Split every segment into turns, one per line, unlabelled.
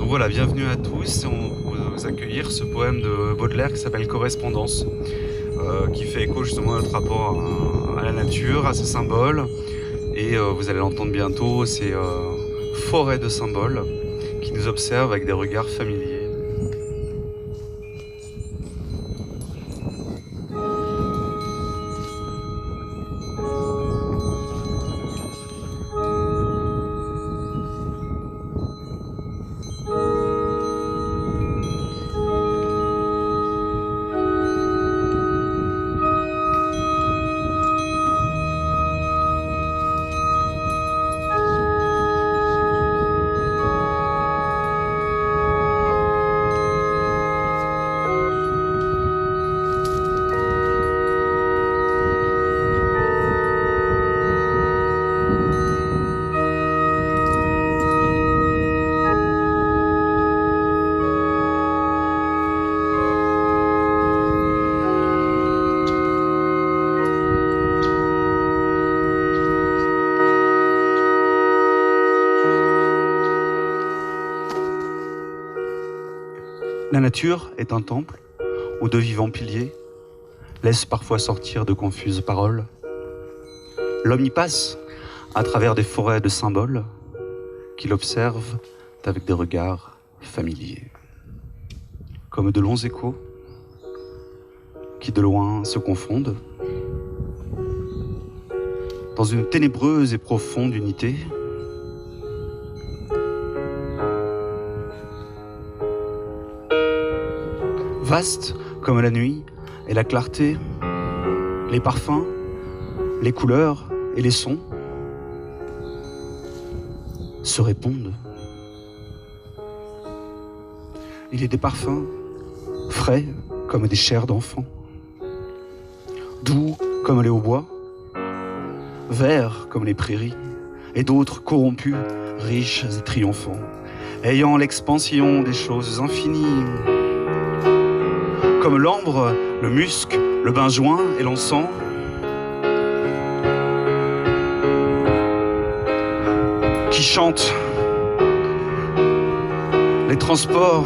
voilà, bienvenue à tous. On va vous accueillir ce poème de Baudelaire qui s'appelle Correspondance, qui fait écho justement à notre rapport à la nature, à ses symboles. Et vous allez l'entendre bientôt, ces forêts de symboles qui nous observent avec des regards familiers. La nature est un temple où de vivants piliers laissent parfois sortir de confuses paroles. L'homme y passe à travers des forêts de symboles qu'il observe avec des regards familiers, comme de longs échos qui de loin se confondent dans une ténébreuse et profonde unité. Vaste comme la nuit et la clarté, les parfums, les couleurs et les sons se répondent. Il est des parfums frais comme des chairs d'enfants, doux comme les hautbois, verts comme les prairies, et d'autres corrompus, riches et triomphants, ayant l'expansion des choses infinies, comme l'ambre, le musc, le benjoin et l'encens. Qui chantent les transports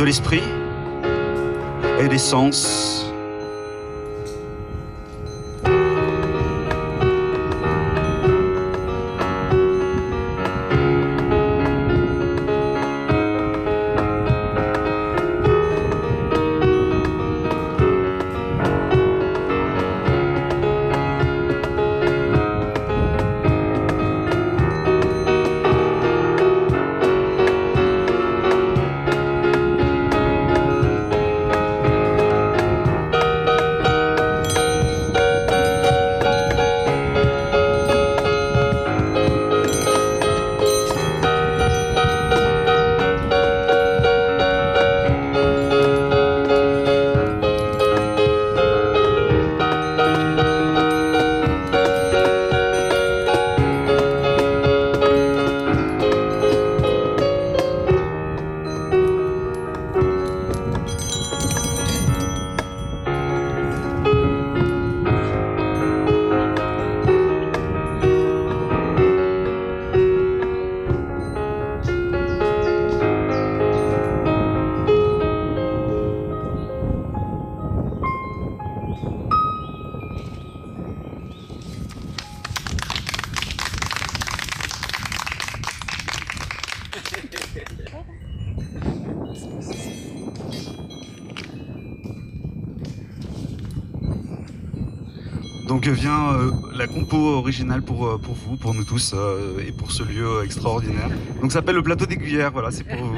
de l'esprit et des sens. Donc vient la compo originale pour vous, pour nous tous, et pour ce lieu extraordinaire. Donc ça s'appelle le plateau des Cuillères, voilà, c'est pour vous.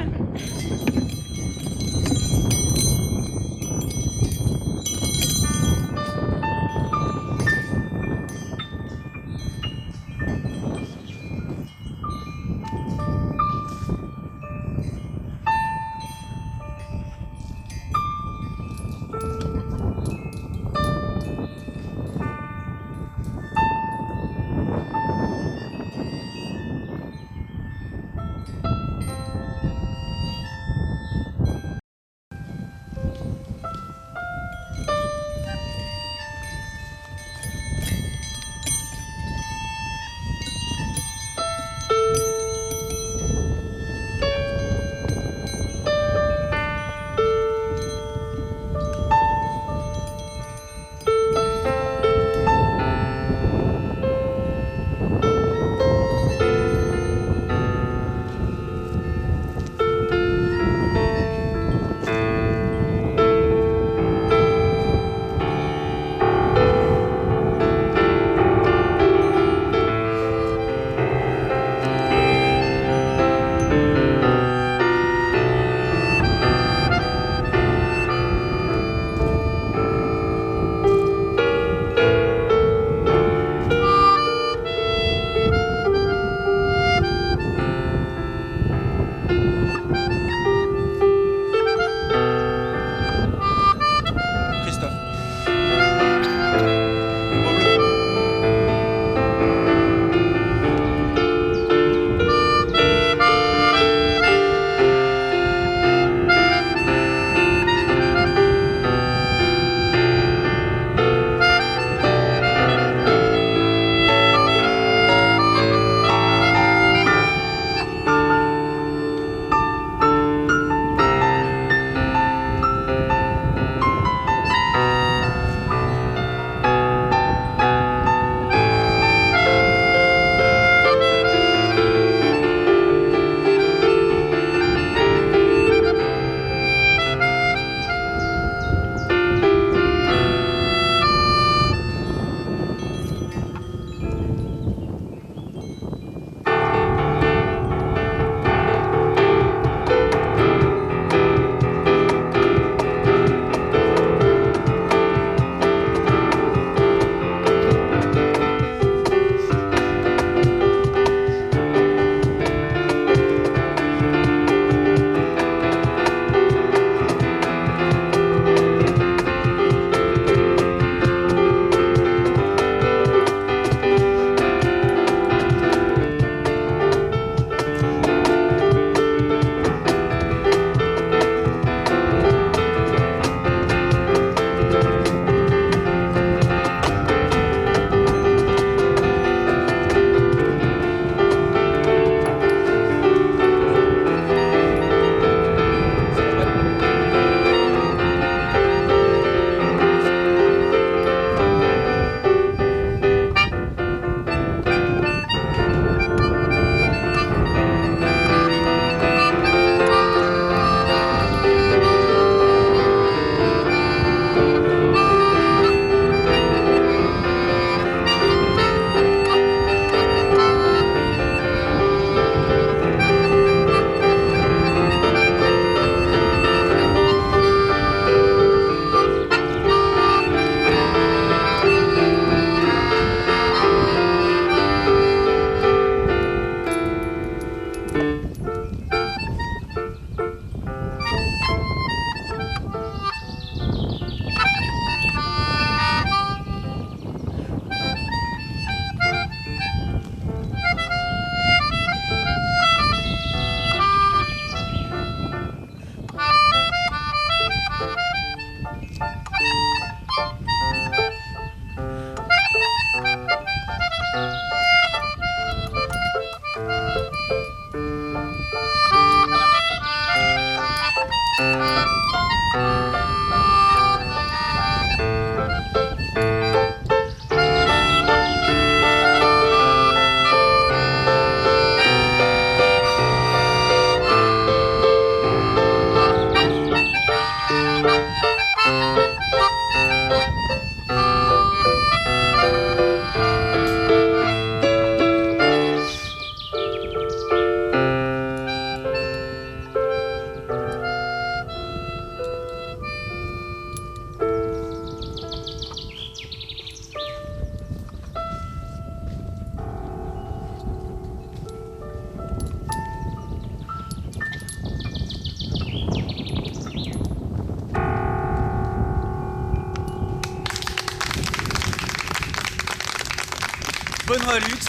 Benoît Lux,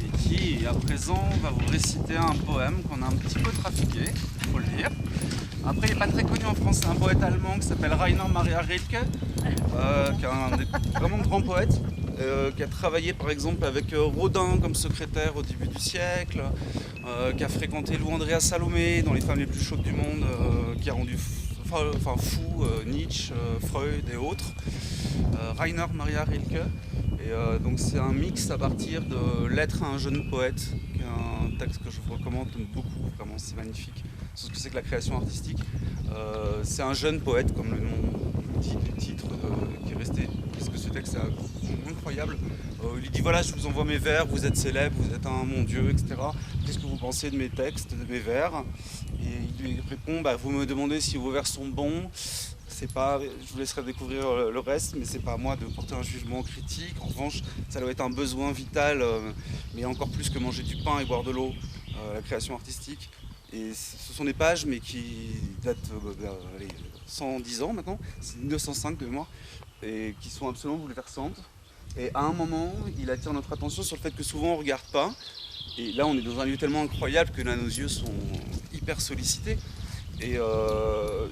et qui à présent va vous réciter un poème qu'on a un petit peu trafiqué, il faut le dire. Après, il n'est pas très connu en France, c'est un poète allemand qui s'appelle Rainer Maria Rilke, qui est un des vraiment grands poètes, qui a travaillé par exemple avec Rodin comme secrétaire au début du siècle, qui a fréquenté Lou Andrea Salomé dans les femmes les plus chaudes du monde, qui a rendu fou Nietzsche, Freud et autres. Rainer Maria Rilke. Et donc c'est un mix à partir de Lettres à un jeune poète, qui est un texte que je vous recommande beaucoup, vraiment c'est magnifique. C'est ce que c'est que la création artistique. C'est un jeune poète, comme le nom dit du titre, qui est resté. Parce que ce texte est incroyable. Il lui dit voilà, je vous envoie mes vers, vous êtes célèbre, vous êtes un mon Dieu, etc. Qu'est-ce que vous pensez de mes textes, de mes vers? Et il lui répond vous me demandez si vos vers sont bons. C'est pas, je vous laisserai découvrir le reste, mais c'est pas à moi de porter un jugement critique. En revanche, ça doit être un besoin vital, mais encore plus que manger du pain et boire de l'eau, la création artistique. Et ce sont des pages, mais qui datent 110 ans maintenant, c'est 1905 de mémoire, et qui sont absolument bouleversantes. Et à un moment, il attire notre attention sur le fait que souvent on ne regarde pas. Et là, on est dans un lieu tellement incroyable que là, nos yeux sont hyper sollicités. Et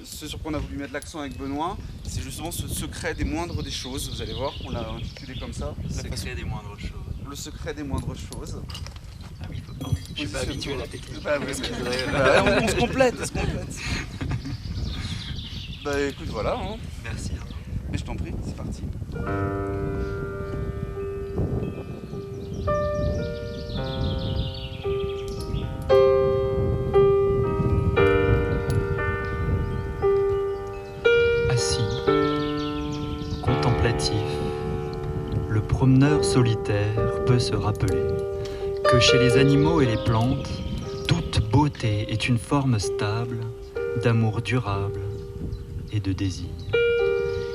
ce sur quoi on a voulu mettre l'accent avec Benoît, c'est justement ce secret des moindres des choses. Vous allez voir, on l'a intitulé comme ça.
Le secret des moindres choses.
Le secret des moindres choses.
Ah oui, je suis pas habitué à la technique.
On se complète, écoute, voilà. Hein.
Merci.
Mais je t'en prie, c'est parti.
Le promeneur solitaire peut se rappeler que chez les animaux et les plantes, toute beauté est une forme stable d'amour durable et de désir.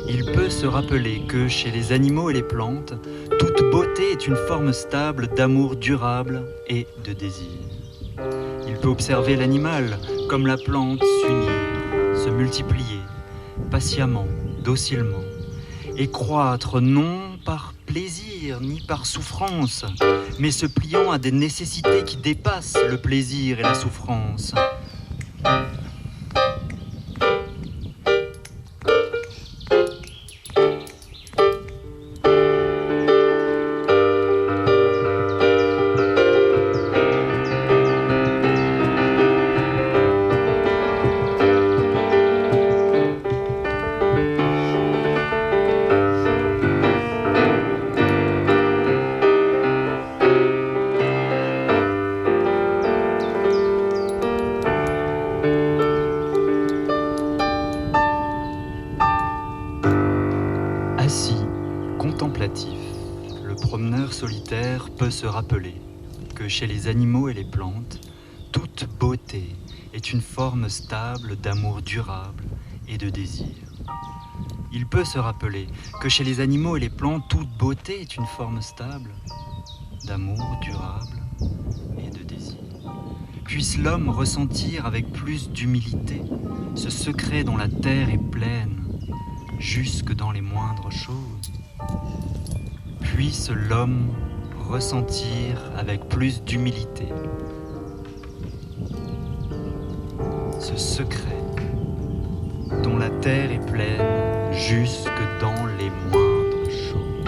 Il peut se rappeler que chez les animaux et les plantes, toute beauté est une forme stable d'amour durable et de désir. Il peut observer l'animal comme la plante s'unir, se multiplier, patiemment, docilement, et croître non par plaisir ni par souffrance, mais se pliant à des nécessités qui dépassent le plaisir et la souffrance. Le promeneur solitaire peut se rappeler que chez les animaux et les plantes, toute beauté est une forme stable d'amour durable et de désir. Il peut se rappeler que chez les animaux et les plantes, toute beauté est une forme stable d'amour durable et de désir. Puisse l'homme ressentir avec plus d'humilité ce secret dont la terre est pleine, jusque dans les moindres choses. Puisse l'homme ressentir avec plus d'humilité ce secret dont la terre est pleine jusque dans les moindres choses.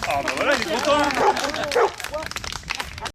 Ah bah voilà, il est content.